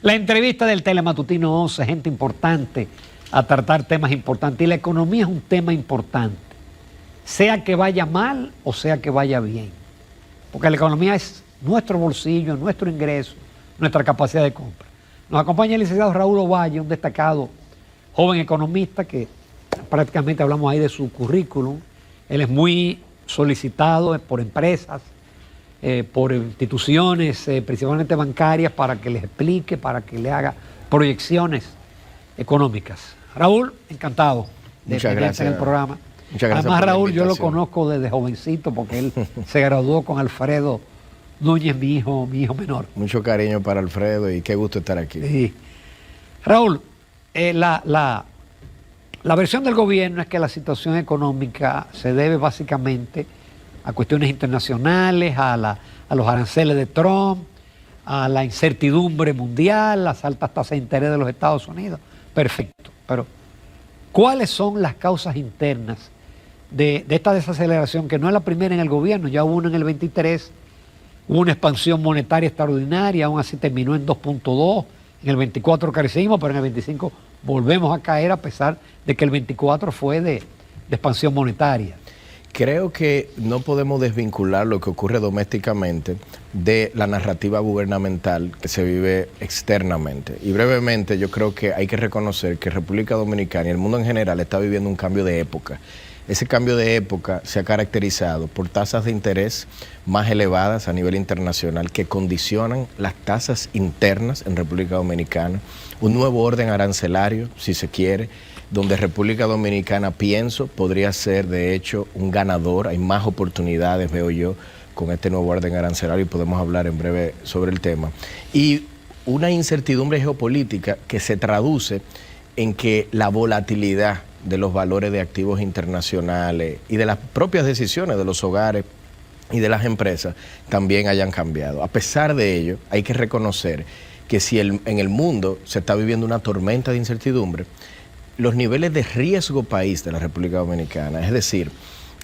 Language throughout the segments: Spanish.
La entrevista del Telematutino 11, gente importante a tratar temas importantes. Y la economía es un tema importante, sea que vaya mal o sea que vaya bien. Porque la economía es nuestro bolsillo, nuestro ingreso, nuestra capacidad de compra. Nos acompaña el licenciado Raúl Ovalle, un destacado joven economista que prácticamente hablamos ahí de su currículum. Él es muy solicitado por empresas, por instituciones, principalmente bancarias, para que les explique, para que le haga proyecciones económicas. Raúl, encantado de tenerte en el programa. Muchas gracias. Además, Raúl, yo lo conozco desde jovencito porque él se graduó con Alfredo Núñez, mi hijo menor. Mucho cariño para Alfredo y qué gusto estar aquí. Sí. Raúl, la versión del gobierno es que la situación económica se debe básicamente a cuestiones internacionales, a los aranceles de Trump, a la incertidumbre mundial, las altas tasas de interés de los Estados Unidos. Perfecto. Pero, ¿cuáles son las causas internas de esta desaceleración, que no es la primera en el gobierno? Ya hubo una en el 23, hubo una expansión monetaria extraordinaria, aún así terminó en 2.2, en el 24 crecimos, pero en el 25 volvemos a caer, a pesar de que el 24 fue de expansión monetaria. Creo que no podemos desvincular lo que ocurre domésticamente de la narrativa gubernamental que se vive externamente. Y brevemente, yo creo que hay que reconocer que República Dominicana y el mundo en general está viviendo un cambio de época. Ese cambio de época se ha caracterizado por tasas de interés más elevadas a nivel internacional que condicionan las tasas internas en República Dominicana, un nuevo orden arancelario, si se quiere, donde República Dominicana, pienso, podría ser de hecho un ganador. Hay más oportunidades, veo yo, con este nuevo orden arancelario, y podemos hablar en breve sobre el tema. Y una incertidumbre geopolítica que se traduce en que la volatilidad de los valores de activos internacionales y de las propias decisiones de los hogares y de las empresas también hayan cambiado. A pesar de ello, hay que reconocer que si en el mundo se está viviendo una tormenta de incertidumbre, los niveles de riesgo país de la República Dominicana, es decir,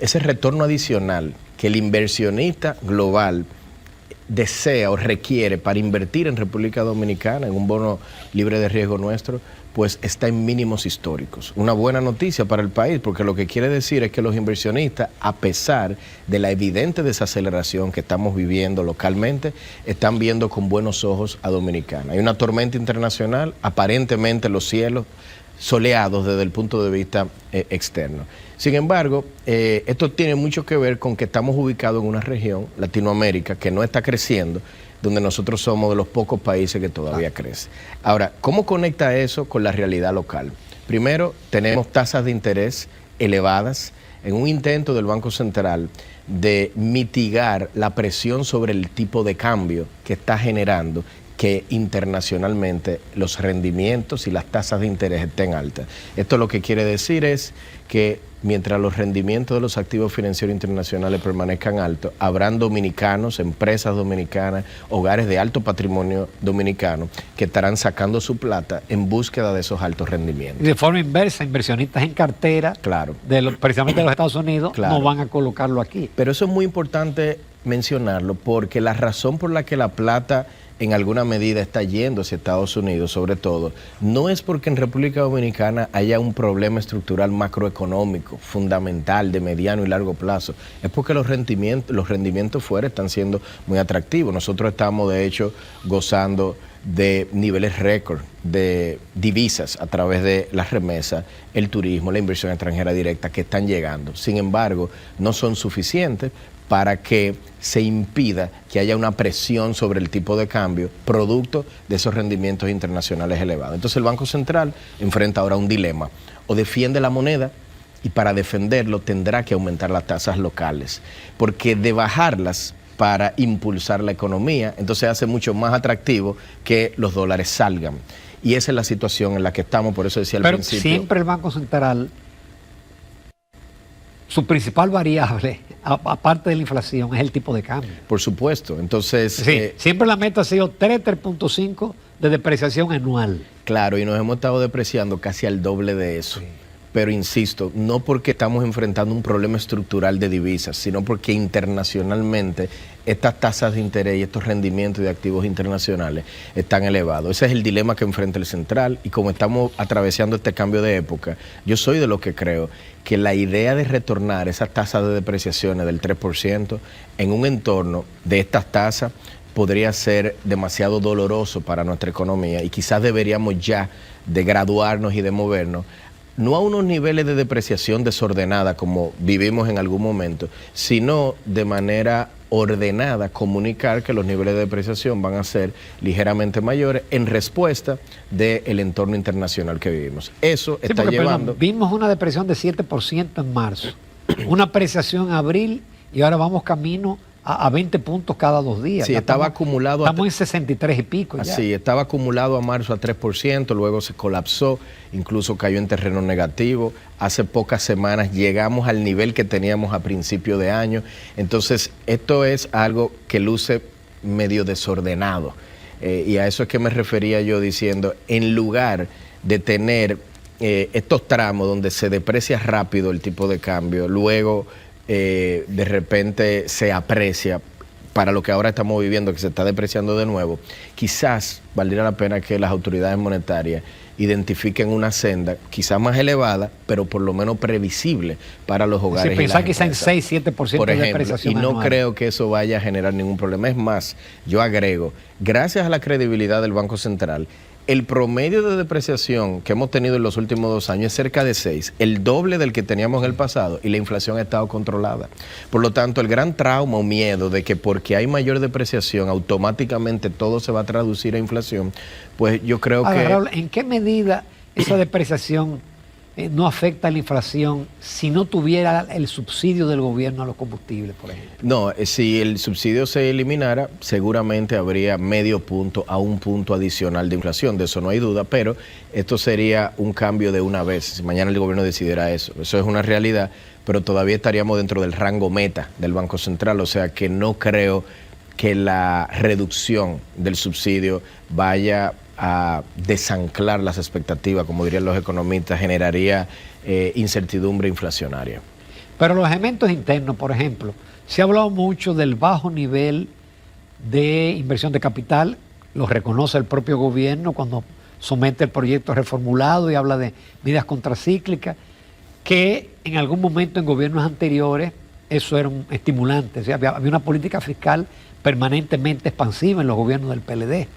ese retorno adicional que el inversionista global desea o requiere para invertir en República Dominicana, en un bono libre de riesgo nuestro, pues está en mínimos históricos. Una buena noticia para el país, porque lo que quiere decir es que los inversionistas, a pesar de la evidente desaceleración que estamos viviendo localmente, están viendo con buenos ojos a Dominicana. Hay una tormenta internacional, aparentemente los cielos soleados desde el punto de vista externo. Sin embargo, esto tiene mucho que ver con que estamos ubicados en una región, Latinoamérica, que no está creciendo, donde nosotros somos de los pocos países que todavía crece. Ahora, ¿cómo conecta eso con la realidad local? Primero, tenemos tasas de interés elevadas en un intento del Banco Central de mitigar la presión sobre el tipo de cambio que está generando que internacionalmente los rendimientos y las tasas de interés estén altas. Esto lo que quiere decir es que mientras los rendimientos de los activos financieros internacionales permanezcan altos, habrán dominicanos, empresas dominicanas, hogares de alto patrimonio dominicano que estarán sacando su plata en búsqueda de esos altos rendimientos. Y de forma inversa, inversionistas en cartera, claro, precisamente de los Estados Unidos, claro, no van a colocarlo aquí. Pero eso es muy importante mencionarlo, porque la razón por la que la plata en alguna medida está yendo hacia Estados Unidos, sobre todo, no es porque en República Dominicana haya un problema estructural macroeconómico fundamental de mediano y largo plazo, es porque los rendimientos fuera están siendo muy atractivos. Nosotros estamos, de hecho, gozando de niveles récord de divisas a través de las remesas, el turismo, la inversión extranjera directa que están llegando. Sin embargo, no son suficientes para que se impida que haya una presión sobre el tipo de cambio producto de esos rendimientos internacionales elevados. Entonces el Banco Central enfrenta ahora un dilema: o defiende la moneda, y para defenderlo tendrá que aumentar las tasas locales, porque de bajarlas para impulsar la economía, entonces hace mucho más atractivo que los dólares salgan. Y esa es la situación en la que estamos, por eso decía al principio. Pero siempre el Banco Central, su principal variable, aparte de la inflación, es el tipo de cambio. Por supuesto. Entonces, sí, siempre la meta ha sido 3.5 de depreciación anual. Claro, y nos hemos estado depreciando casi al doble de eso. Sí. pero insisto, no porque estamos enfrentando un problema estructural de divisas, sino porque internacionalmente estas tasas de interés y estos rendimientos de activos internacionales están elevados. Ese es el dilema que enfrenta el central, y como estamos atravesando este cambio de época, yo soy de los que creo que la idea de retornar esas tasas de depreciaciones del 3% en un entorno de estas tasas podría ser demasiado doloroso para nuestra economía, y quizás deberíamos ya de graduarnos y de movernos no a unos niveles de depreciación desordenada como vivimos en algún momento, sino de manera ordenada comunicar que los niveles de depreciación van a ser ligeramente mayores en respuesta del entorno internacional que vivimos. Eso sí, está porque, llevando... Perdón, vimos una depresión de 7% en marzo, una apreciación en abril, y ahora vamos camino a 20 puntos cada 2 días. Sí, estaba acumulado... Estamos en 63 y pico ya. Así, estaba acumulado a marzo a 3%, luego se colapsó, incluso cayó en terreno negativo. Hace pocas semanas llegamos al nivel que teníamos a principio de año. Entonces, esto es algo que luce medio desordenado. Y a eso es que me refería yo diciendo, en lugar de tener estos tramos donde se deprecia rápido el tipo de cambio, luego... de repente se aprecia para lo que ahora estamos viviendo, que se está depreciando de nuevo, quizás valdría la pena que las autoridades monetarias identifiquen una senda quizás más elevada, pero por lo menos previsible para los hogares. Sí, pensar quizás en 6-7% de depreciación y no anual. creo que eso vaya a generar ningún problema. Es más, yo agrego, gracias a la credibilidad del Banco Central, el promedio de depreciación que hemos tenido en los últimos 2 años es cerca de 6, el doble del que teníamos en el pasado, y la inflación ha estado controlada. Por lo tanto, el gran trauma o miedo de que porque hay mayor depreciación automáticamente todo se va a traducir a inflación, pues yo creo que... Raúl, ¿en qué medida esa depreciación no afecta a la inflación si no tuviera el subsidio del gobierno a los combustibles, por ejemplo? No, si el subsidio se eliminara, seguramente habría medio punto a 1 punto adicional de inflación, de eso no hay duda, pero esto sería un cambio de una vez, si mañana el gobierno decidiera eso es una realidad, pero todavía estaríamos dentro del rango meta del Banco Central, o sea que no creo que la reducción del subsidio vaya a desanclar las expectativas, como dirían los economistas, generaría incertidumbre inflacionaria. Pero los elementos internos, por ejemplo, se ha hablado mucho del bajo nivel de inversión de capital, lo reconoce el propio gobierno cuando somete el proyecto reformulado y habla de medidas contracíclicas, que en algún momento en gobiernos anteriores eso era un estimulante, o sea, había una política fiscal permanentemente expansiva en los gobiernos del PLD.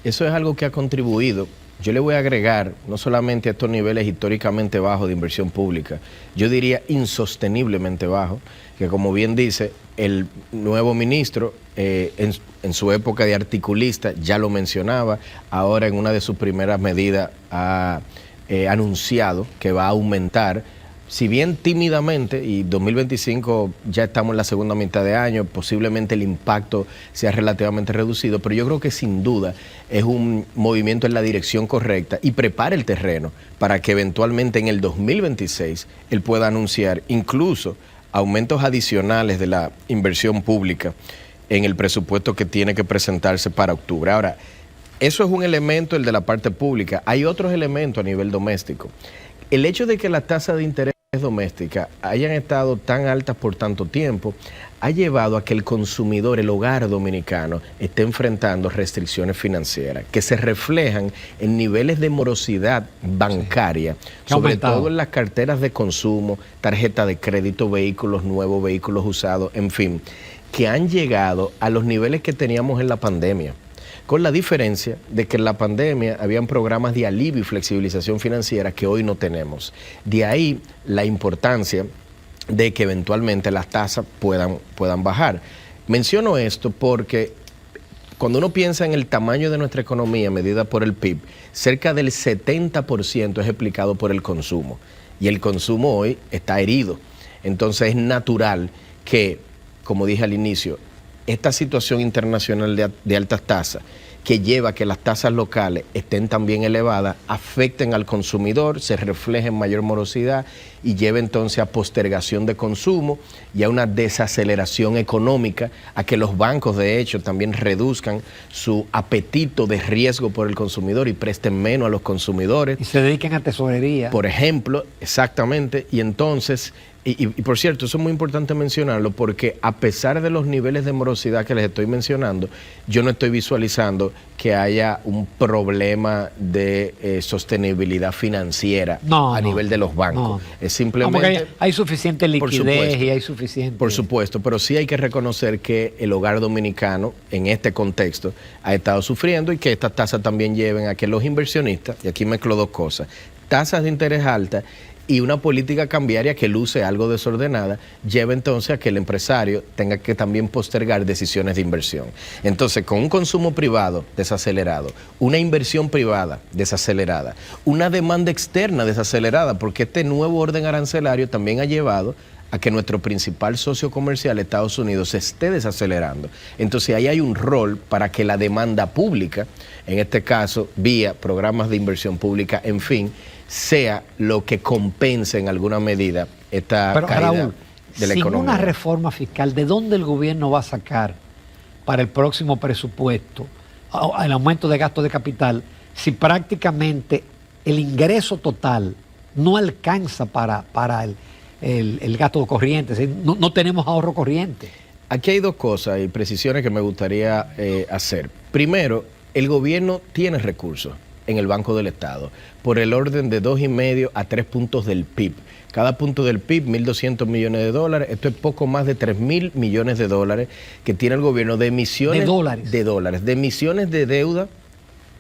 Eso es algo que ha contribuido. Yo le voy a agregar no solamente a estos niveles históricamente bajos de inversión pública, yo diría insosteniblemente bajos, que como bien dice el nuevo ministro, en su época de articulista ya lo mencionaba, ahora en una de sus primeras medidas ha anunciado que va a aumentar, si bien tímidamente, y 2025 ya estamos en la segunda mitad de año, posiblemente el impacto sea relativamente reducido, pero yo creo que sin duda es un movimiento en la dirección correcta y prepara el terreno para que eventualmente en el 2026 él pueda anunciar incluso aumentos adicionales de la inversión pública en el presupuesto que tiene que presentarse para octubre. Ahora, eso es un elemento, el de la parte pública. Hay otros elementos a nivel doméstico. El hecho de que las tasas de interés domésticas hayan estado tan altas por tanto tiempo ha llevado a que el consumidor, el hogar dominicano, esté enfrentando restricciones financieras que se reflejan en niveles de morosidad bancaria, sí, sobre todo en las carteras de consumo, tarjeta de crédito, vehículos nuevos, vehículos usados, en fin, que han llegado a los niveles que teníamos en la pandemia. Con la diferencia de que en la pandemia habían programas de alivio y flexibilización financiera que hoy no tenemos. De ahí la importancia de que eventualmente las tasas puedan bajar. Menciono esto porque cuando uno piensa en el tamaño de nuestra economía medida por el PIB, cerca del 70% es explicado por el consumo. Y el consumo hoy está herido. Entonces es natural que, como dije al inicio, esta situación internacional de altas tasas, que lleva a que las tasas locales estén también elevadas, afecten al consumidor, se refleje en mayor morosidad y lleve entonces a postergación de consumo y a una desaceleración económica, a que los bancos de hecho también reduzcan su apetito de riesgo por el consumidor y presten menos a los consumidores. Y se dediquen a tesorería. Por ejemplo, exactamente, y entonces... Y por cierto, eso es muy importante mencionarlo porque a pesar de los niveles de morosidad que les estoy mencionando, yo no estoy visualizando que haya un problema de sostenibilidad financiera a nivel de los bancos. Es simplemente... hay suficiente liquidez y hay suficiente... Por supuesto, pero sí hay que reconocer que el hogar dominicano en este contexto ha estado sufriendo y que estas tasas también lleven a que los inversionistas, y aquí mezclo dos cosas, tasas de interés altas y una política cambiaria que luce algo desordenada, lleva entonces a que el empresario tenga que también postergar decisiones de inversión. Entonces, con un consumo privado desacelerado, una inversión privada desacelerada, una demanda externa desacelerada, porque este nuevo orden arancelario también ha llevado a que nuestro principal socio comercial, Estados Unidos, se esté desacelerando. Entonces ahí hay un rol para que la demanda pública, en este caso vía programas de inversión pública, en fin, sea lo que compense en alguna medida esta caída de la economía. Sin una reforma fiscal, ¿de dónde el gobierno va a sacar para el próximo presupuesto el aumento de gasto de capital si prácticamente el ingreso total no alcanza para el gasto corriente? Es decir, no tenemos ahorro corriente. Aquí hay dos cosas y precisiones que me gustaría hacer. Primero, el gobierno tiene recursos en el Banco del Estado, por el orden de 2,5 a 3 puntos del PIB. Cada punto del PIB, 1.200 millones de dólares. Esto es poco más de 3.000 millones de dólares que tiene el gobierno de emisiones de emisiones de deuda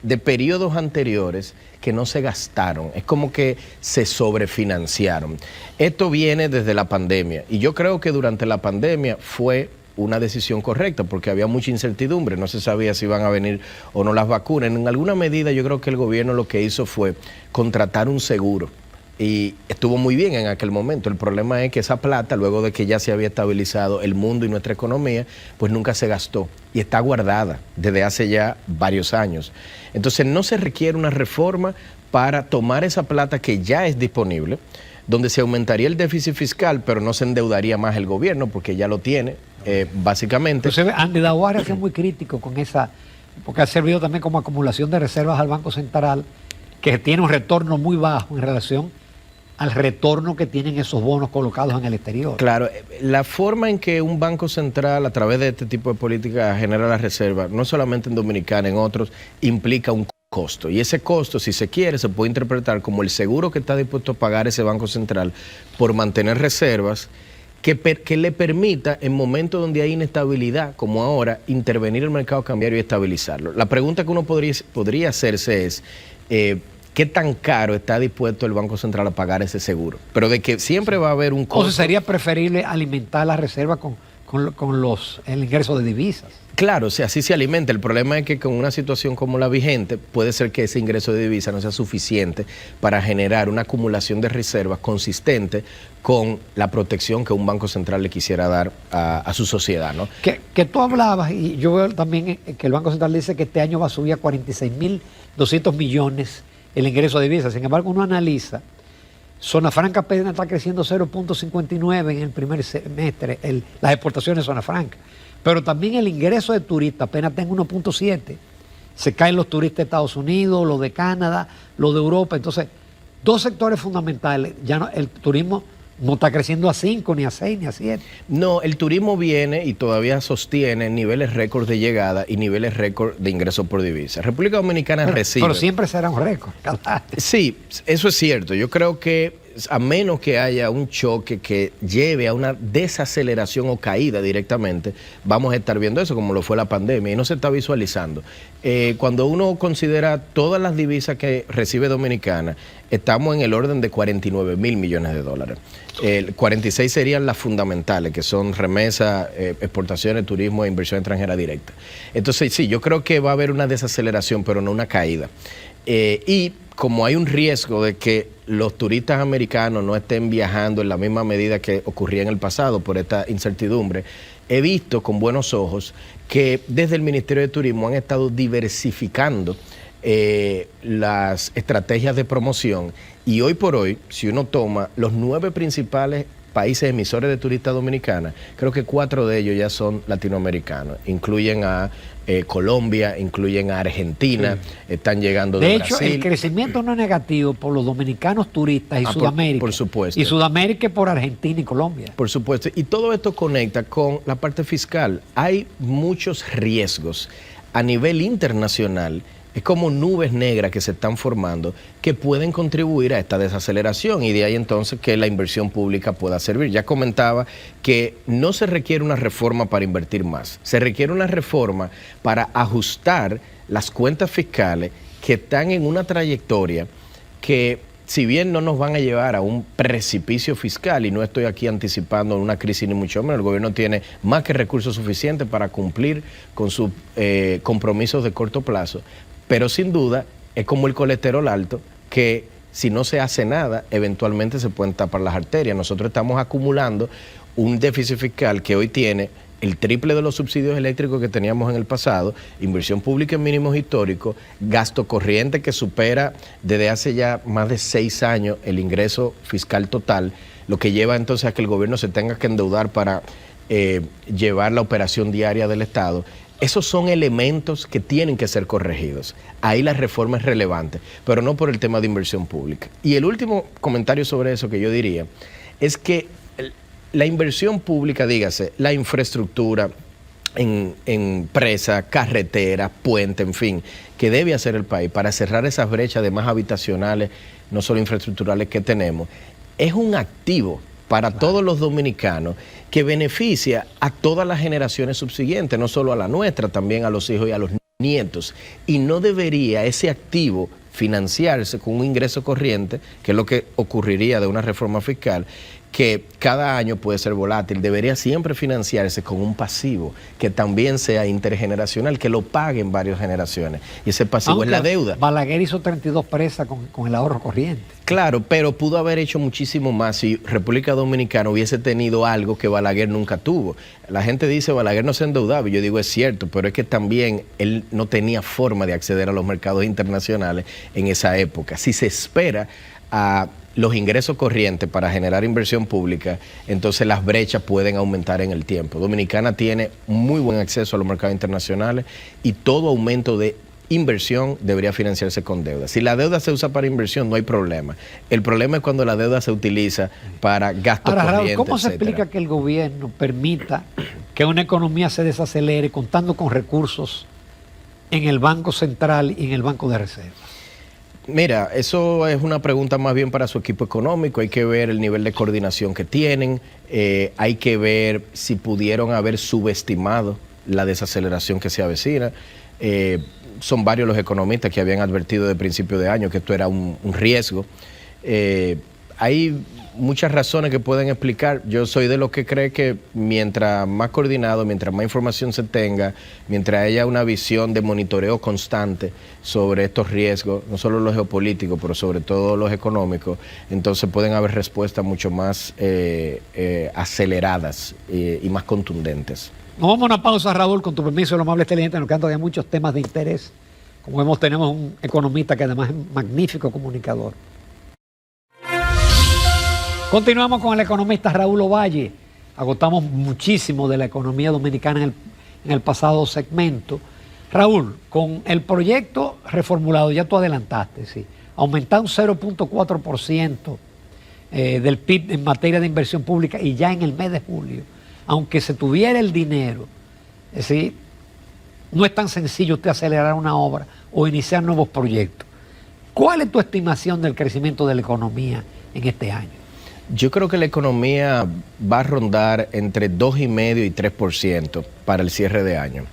de periodos anteriores que no se gastaron. Es como que se sobrefinanciaron. Esto viene desde la pandemia y yo creo que durante la pandemia fue una decisión correcta porque había mucha incertidumbre, no se sabía si iban a venir o no las vacunas. En alguna medida yo creo que el gobierno lo que hizo fue contratar un seguro y estuvo muy bien en aquel momento. El problema es que esa plata, luego de que ya se había estabilizado el mundo y nuestra economía, pues nunca se gastó y está guardada desde hace ya varios años. Entonces no se requiere una reforma para tomar esa plata que ya es disponible, donde se aumentaría el déficit fiscal, pero no se endeudaría más el gobierno porque ya lo tiene, básicamente. Entonces, Andy Daguarre ha sido muy crítico con esa, porque ha servido también como acumulación de reservas al Banco Central, que tiene un retorno muy bajo en relación al retorno que tienen esos bonos colocados en el exterior. Claro, la forma en que un banco central a través de este tipo de políticas genera las reservas, no solamente en Dominicana, en otros, implica un costo. Y ese costo, si se quiere, se puede interpretar como el seguro que está dispuesto a pagar ese Banco Central por mantener reservas que le permita, en momentos donde hay inestabilidad, como ahora, intervenir el mercado cambiario y estabilizarlo. La pregunta que uno podría hacerse es... ¿qué tan caro está dispuesto el Banco Central a pagar ese seguro? Pero de que siempre va a haber un costo. O sea, sería preferible alimentar la reserva con el ingreso de divisas. Claro, o sea, así se alimenta. El problema es que con una situación como la vigente, puede ser que ese ingreso de divisas no sea suficiente para generar una acumulación de reservas consistente con la protección que un Banco Central le quisiera dar a su sociedad, ¿no? Que tú hablabas, y yo veo también que el Banco Central dice que este año va a subir a 46.200 millones el ingreso de divisas. Sin embargo, uno analiza, Zona Franca apenas está creciendo 0.59 en el primer semestre, las exportaciones de Zona Franca. Pero también el ingreso de turistas apenas está en 1.7. Se caen los turistas de Estados Unidos, los de Canadá, los de Europa. Entonces, dos sectores fundamentales. Ya no, el turismo no está creciendo a 5, ni a 6, ni a 7. No, el turismo viene y todavía sostiene niveles récord de llegada y niveles récord de ingresos por divisa. República Dominicana recibe... Pero siempre será un récord. Sí, eso es cierto. Yo creo que a menos que haya un choque que lleve a una desaceleración o caída directamente, vamos a estar viendo eso como lo fue la pandemia y no se está visualizando. Cuando uno considera todas las divisas que recibe Dominicana, estamos en el orden de 49.000 millones de dólares. 46 serían las fundamentales, que son remesas, exportaciones, turismo e inversión extranjera directa. Entonces, sí, yo creo que va a haber una desaceleración, pero no una caída. Y como hay un riesgo de que los turistas americanos no estén viajando en la misma medida que ocurría en el pasado por esta incertidumbre, he visto con buenos ojos que desde el Ministerio de Turismo han estado diversificando las estrategias de promoción, y hoy por hoy, si uno toma los 9 principales países emisores de turistas dominicanas, creo que 4 de ellos ya son latinoamericanos. Incluyen a Colombia, incluyen a Argentina, están llegando de hecho, Brasil. el crecimiento no es negativo por los dominicanos turistas y Sudamérica. Por supuesto. Y Sudamérica por Argentina y Colombia. Por supuesto. Y todo esto conecta con la parte fiscal. Hay muchos riesgos a nivel internacional. Es como nubes negras que se están formando que pueden contribuir a esta desaceleración, y de ahí entonces que la inversión pública pueda servir. Ya comentaba que no se requiere una reforma para invertir más, se requiere una reforma para ajustar las cuentas fiscales que están en una trayectoria que, si bien no nos van a llevar a un precipicio fiscal, y no estoy aquí anticipando una crisis ni mucho menos, el gobierno tiene más que recursos suficientes para cumplir con sus compromisos de corto plazo, pero sin duda es como el colesterol alto, que si no se hace nada, eventualmente se pueden tapar las arterias. Nosotros estamos acumulando un déficit fiscal que hoy tiene el triple de los subsidios eléctricos que teníamos en el pasado, inversión pública en mínimos históricos, gasto corriente que supera desde hace ya más de 6 años el ingreso fiscal total, lo que lleva entonces a que el gobierno se tenga que endeudar para llevar la operación diaria del Estado. Esos son elementos que tienen que ser corregidos. Ahí la reforma es relevante, pero no por el tema de inversión pública. Y el último comentario sobre eso que yo diría es que la inversión pública, dígase, la infraestructura en presa, carretera, puente, en fin, que debe hacer el país para cerrar esas brechas de más habitacionales, no solo infraestructurales que tenemos, es un activo para todos los dominicanos, que beneficia a todas las generaciones subsiguientes, no solo a la nuestra, también a los hijos y a los nietos. Y no debería ese activo financiarse con un ingreso corriente, que es lo que ocurriría de una reforma fiscal, que cada año puede ser volátil. Debería siempre financiarse con un pasivo que también sea intergeneracional, que lo paguen varias generaciones. Y ese pasivo es la deuda. Balaguer hizo 32 presas con el ahorro corriente. Claro, pero pudo haber hecho muchísimo más si República Dominicana hubiese tenido algo que Balaguer nunca tuvo. La gente dice Balaguer no se endeudaba, y yo digo es cierto, pero es que también él no tenía forma de acceder a los mercados internacionales en esa época. Si se espera a los ingresos corrientes para generar inversión pública, entonces las brechas pueden aumentar en el tiempo. Dominicana tiene muy buen acceso a los mercados internacionales, y todo aumento de inversión debería financiarse con deuda. Si la deuda se usa para inversión, no hay problema. El problema es cuando la deuda se utiliza para gastos corrientes. Raúl, ¿cómo se explica que el gobierno permita que una economía se desacelere contando con recursos en el Banco Central y en el Banco de Reserva? Mira, eso es una pregunta más bien para su equipo económico. Hay que ver el nivel de coordinación que tienen, hay que ver si pudieron haber subestimado la desaceleración que se avecina. Son varios los economistas que habían advertido de principio de año que esto era un riesgo. Hay muchas razones que pueden explicar. Yo soy de los que cree que mientras más coordinado, mientras más información se tenga, mientras haya una visión de monitoreo constante sobre estos riesgos, no solo los geopolíticos, pero sobre todo los económicos, entonces pueden haber respuestas mucho más aceleradas y más contundentes. Nos vamos a una pausa, Raúl, con tu permiso, lo amable excelente. Nos quedan todavía muchos temas de interés. Como vemos, tenemos un economista que además es un magnífico comunicador. Continuamos con el economista Raúl Ovalle. Agotamos muchísimo de la economía dominicana en el pasado segmento. Raúl, con el proyecto reformulado, ya tú adelantaste, sí, aumentar un 0.4% del PIB en materia de inversión pública, y ya en el mes de julio, aunque se tuviera el dinero, es decir, no es tan sencillo usted acelerar una obra o iniciar nuevos proyectos. ¿Cuál es tu estimación del crecimiento de la economía en este año? Yo creo que la economía va a rondar entre 2,5% y 3% para el cierre de año.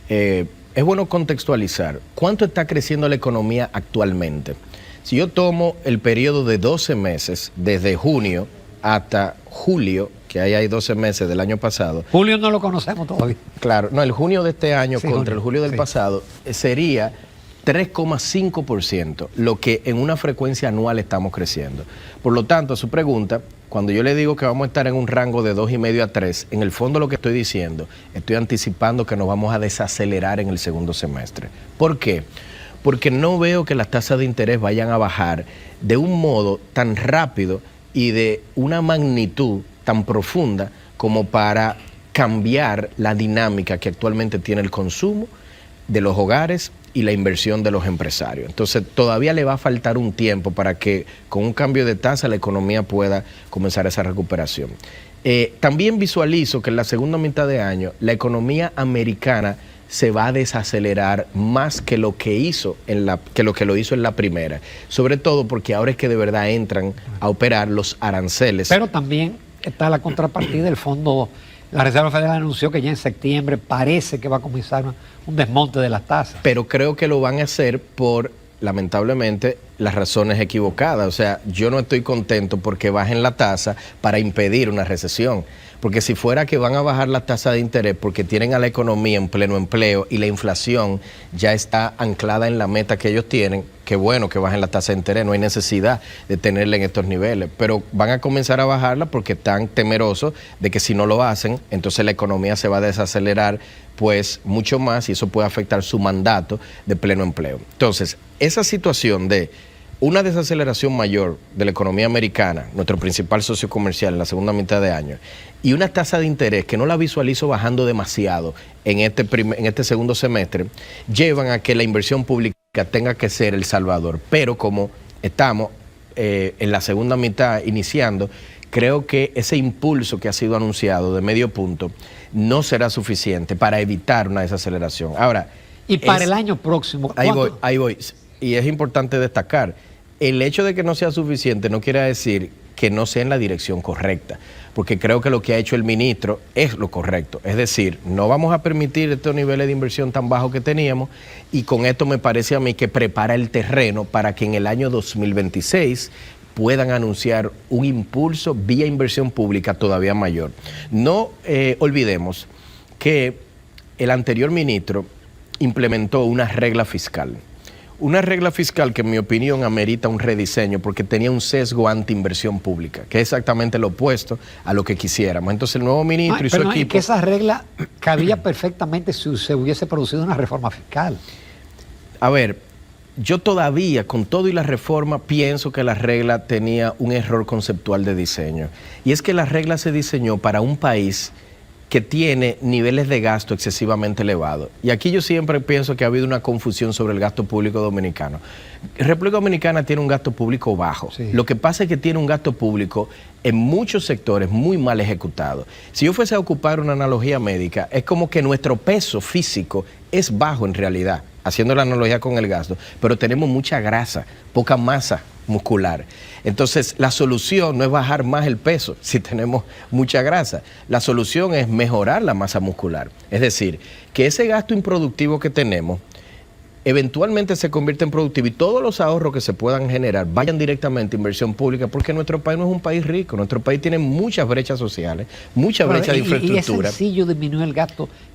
Es bueno contextualizar. ¿Cuánto está creciendo la economía actualmente? Si yo tomo el periodo de 12 meses, desde junio hasta julio, que ahí hay 12 meses del año pasado. Julio no lo conocemos todavía. Claro, no, el junio de este año sí, contra junio, el julio del sí. pasado sería 3,5%, lo que en una frecuencia anual estamos creciendo. Por lo tanto, a su pregunta, Cuando yo le digo que vamos a estar en un rango de 2,5 a 3, en el fondo lo que estoy diciendo, estoy anticipando que nos vamos a desacelerar en el segundo semestre. ¿Por qué? Porque no veo que las tasas de interés vayan a bajar de un modo tan rápido y de una magnitud tan profunda como para cambiar la dinámica que actualmente tiene el consumo de los hogares y la inversión de los empresarios. Entonces todavía le va a faltar un tiempo para que con un cambio de tasa la economía pueda comenzar esa recuperación. También visualizo que en la segunda mitad de año la economía americana se va a desacelerar más que lo que hizo lo hizo en la primera, sobre todo porque ahora es que de verdad entran a operar los aranceles. Pero también está la contrapartida del fondo. La Reserva Federal anunció que ya en septiembre parece que va a comenzar un desmonte de las tasas. Pero creo que lo van a hacer por, lamentablemente, las razones equivocadas. O sea, yo no estoy contento porque bajen la tasa para impedir una recesión. Porque si fuera que van a bajar la tasa de interés porque tienen a la economía en pleno empleo y la inflación ya está anclada en la meta que ellos tienen, qué bueno que bajen la tasa de interés, no hay necesidad de tenerla en estos niveles, pero van a comenzar a bajarla porque están temerosos de que si no lo hacen, entonces la economía se va a desacelerar pues mucho más y eso puede afectar su mandato de pleno empleo. Entonces, esa situación de una desaceleración mayor de la economía americana, nuestro principal socio comercial en la segunda mitad de año, y una tasa de interés que no la visualizo bajando demasiado en este segundo semestre, llevan a que la inversión pública tenga que ser el salvador. Pero como estamos en la segunda mitad iniciando, creo que ese impulso que ha sido anunciado de medio punto no será suficiente para evitar una desaceleración. Ahora, y para el año próximo, ahí voy. Y es importante destacar, el hecho de que no sea suficiente no quiere decir que no sea en la dirección correcta, porque creo que lo que ha hecho el ministro es lo correcto. Es decir, no vamos a permitir estos niveles de inversión tan bajos que teníamos y con esto me parece a mí que prepara el terreno para que en el año 2026 puedan anunciar un impulso vía inversión pública todavía mayor. No olvidemos que el anterior ministro implementó una regla fiscal. Una regla fiscal que en mi opinión amerita un rediseño porque tenía un sesgo anti-inversión pública, que es exactamente lo opuesto a lo que quisiéramos. Entonces el nuevo ministro y su equipo... que esa regla cabía perfectamente si se hubiese producido una reforma fiscal. A ver, yo todavía, con todo y la reforma, pienso que la regla tenía un error conceptual de diseño. Y es que la regla se diseñó para un país que tiene niveles de gasto excesivamente elevados. Y aquí yo siempre pienso que ha habido una confusión sobre el gasto público dominicano. República Dominicana tiene un gasto público bajo. Sí. Lo que pasa es que tiene un gasto público en muchos sectores muy mal ejecutado. Si yo fuese a ocupar una analogía médica, es como que nuestro peso físico es bajo en realidad, haciendo la analogía con el gasto, pero tenemos mucha grasa, poca masa muscular. Entonces, la solución no es bajar más el peso si tenemos mucha grasa. La solución es mejorar la masa muscular. Es decir, que ese gasto improductivo que tenemos eventualmente se convierte en productivo y todos los ahorros que se puedan generar vayan directamente a inversión pública, porque nuestro país no es un país rico, nuestro país tiene muchas brechas sociales, muchas brechas de infraestructura. Y es sencillo disminuir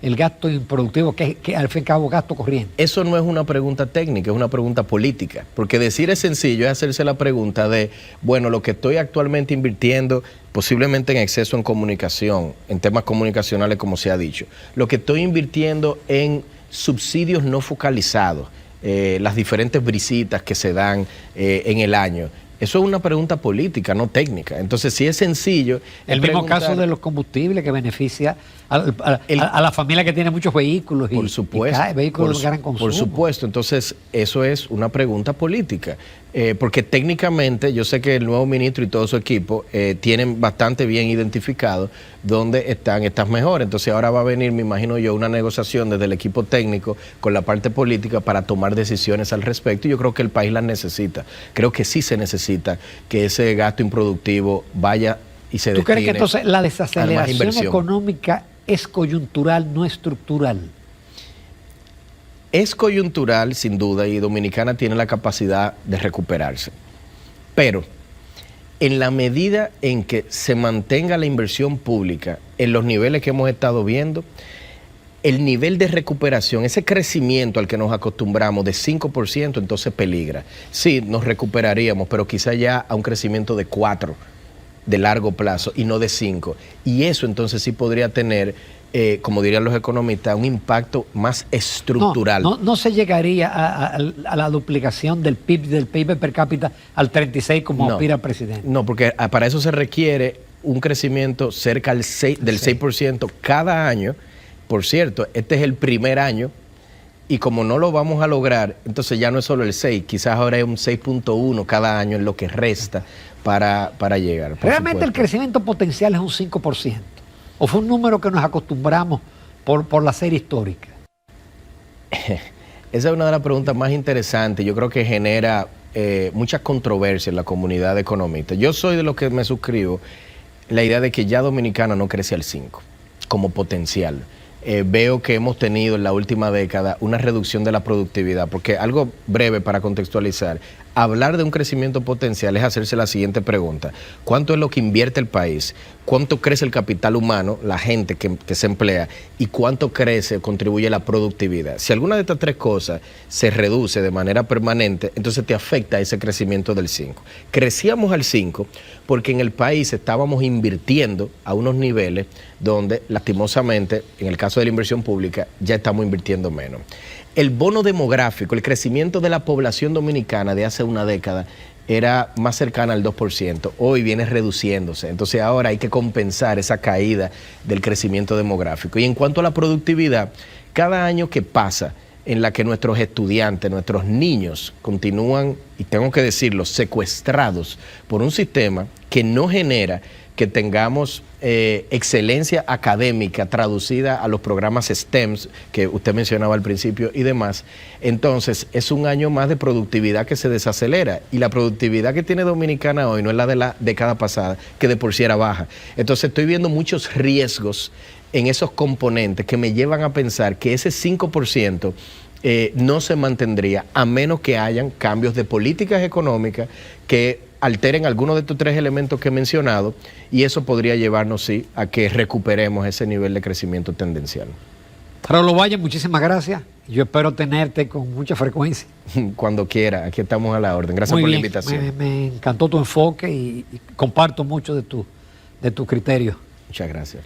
el gasto improductivo, que al fin y al cabo gasto corriente. Eso no es una pregunta técnica, es una pregunta política, porque decir es sencillo es hacerse la pregunta de, bueno, lo que estoy actualmente invirtiendo posiblemente en exceso en comunicación, en temas comunicacionales como se ha dicho, lo que estoy invirtiendo en subsidios no focalizados, las diferentes brisitas que se dan en el año. Eso es una pregunta política, no técnica. Entonces, si es sencillo... El mismo caso de los combustibles que beneficia a la familia que tiene muchos vehículos. Por supuesto. Vehículos de gran consumo. Por supuesto. Entonces, eso es una pregunta política. Porque técnicamente, yo sé que el nuevo ministro y todo su equipo tienen bastante bien identificado dónde están estas mejoras. Entonces, ahora va a venir, me imagino yo, una negociación desde el equipo técnico con la parte política para tomar decisiones al respecto. Y yo creo que el país las necesita. Creo que sí se necesita que ese gasto improductivo vaya y se destine. ¿Tú crees que entonces la desaceleración económica es coyuntural, no estructural? Es coyuntural, sin duda, y Dominicana tiene la capacidad de recuperarse. Pero en la medida en que se mantenga la inversión pública en los niveles que hemos estado viendo, el nivel de recuperación, ese crecimiento al que nos acostumbramos de 5%, entonces peligra. Sí, nos recuperaríamos, pero quizá ya a un crecimiento de 4%. de largo plazo y no de 5. Y eso entonces sí podría tener, como dirían los economistas, un impacto más estructural. No se llegaría a la duplicación del PIB per cápita al 36 como aspira el presidente. No, porque para eso se requiere un crecimiento cerca del 6% cada año. Por cierto, este es el primer año y como no lo vamos a lograr, entonces ya no es solo el 6, quizás ahora es un 6.1 cada año en lo que resta para llegar. ¿Realmente el crecimiento potencial es un 5%? ¿O fue un número que nos acostumbramos por la serie histórica? Esa es una de las preguntas más interesantes. Yo creo que genera mucha controversia en la comunidad de economistas. Yo soy de los que me suscribo la idea de que ya Dominicana no crece al 5 como potencial. Veo que hemos tenido en la última década una reducción de la productividad, porque algo breve para contextualizar, hablar de un crecimiento potencial es hacerse la siguiente pregunta: ¿cuánto es lo que invierte el país? ¿Cuánto crece el capital humano, la gente que se emplea? ¿Y cuánto crece o contribuye la productividad? Si alguna de estas tres cosas se reduce de manera permanente, entonces te afecta ese crecimiento del 5. Crecíamos al 5 porque en el país estábamos invirtiendo a unos niveles donde, lastimosamente, en el caso de la inversión pública, ya estamos invirtiendo menos. El bono demográfico, el crecimiento de la población dominicana de hace una década era más cercana al 2%, hoy viene reduciéndose, entonces ahora hay que compensar esa caída del crecimiento demográfico. Y en cuanto a la productividad, cada año que pasa en la que nuestros estudiantes, nuestros niños continúan, y tengo que decirlo, secuestrados por un sistema que no genera que tengamos excelencia académica traducida a los programas STEM que usted mencionaba al principio y demás, entonces es un año más de productividad que se desacelera, y la productividad que tiene Dominicana hoy no es la de la década pasada, que de por sí era baja. Entonces estoy viendo muchos riesgos en esos componentes que me llevan a pensar que ese 5% no se mantendría a menos que hayan cambios de políticas económicas que alteren algunos de estos tres elementos que he mencionado, y eso podría llevarnos, sí, a que recuperemos ese nivel de crecimiento tendencial. Raúl Ovalle, muchísimas gracias. Yo espero tenerte con mucha frecuencia. Cuando quiera, aquí estamos a la orden. Gracias por la invitación. Me encantó tu enfoque y comparto mucho de tu criterio. Muchas gracias.